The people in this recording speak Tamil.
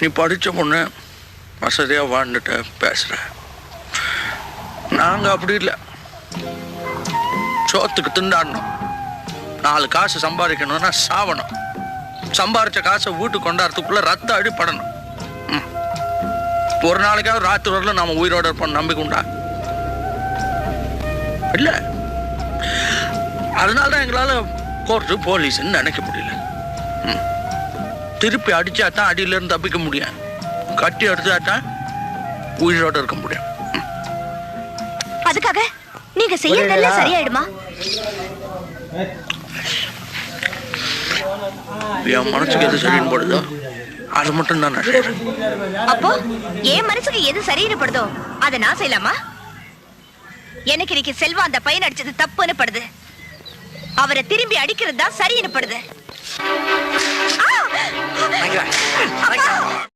நீ படித்த பொண்ணு வசதியாக வாழ்ந்துட்டு பேசுகிற. நாங்கள் அப்படி இல்லை. சோத்துக்கு திண்டாடணும், 4 காசு சம்பாதிக்கணும்னா சாவணும். சம்பாதிச்ச காசை வீட்டுக்கு கொண்டாடுறதுக்குள்ள ரத்த அடிப்படணும். ஒரு நாளைக்காவது ராத்திரி வரல நாம உயிரோட இருப்போம் நம்பிக்கை உண்டா? இல்லை. அதனால்தான் எங்களால் கோர்ட்டு போலீஸ்ன்னு நினைக்க முடியல. திருப்பி அடிச்சா தான் அடியிலேருந்து தப்பிக்க முடியும், கட்டி அடிச்சா தான் உயிரோட இருக்க முடியும். அதுக்காக நீங்க செய்யறதெல்லாம் சரியாயிடுமா? என் மனசுக்கு எது சரின்னு படுதோ அது மட்டும் தான். அப்போ என் மனசுக்கு எது சரின்னு படுதோ அதை நான் செய்யலாமா? எனக்கு இன்னைக்கு செல்வா அந்த பையன் அடிச்சது தப்புன்னு படுது. அவரை திரும்பி அடிக்கிறது தான் சரின்னு படுது.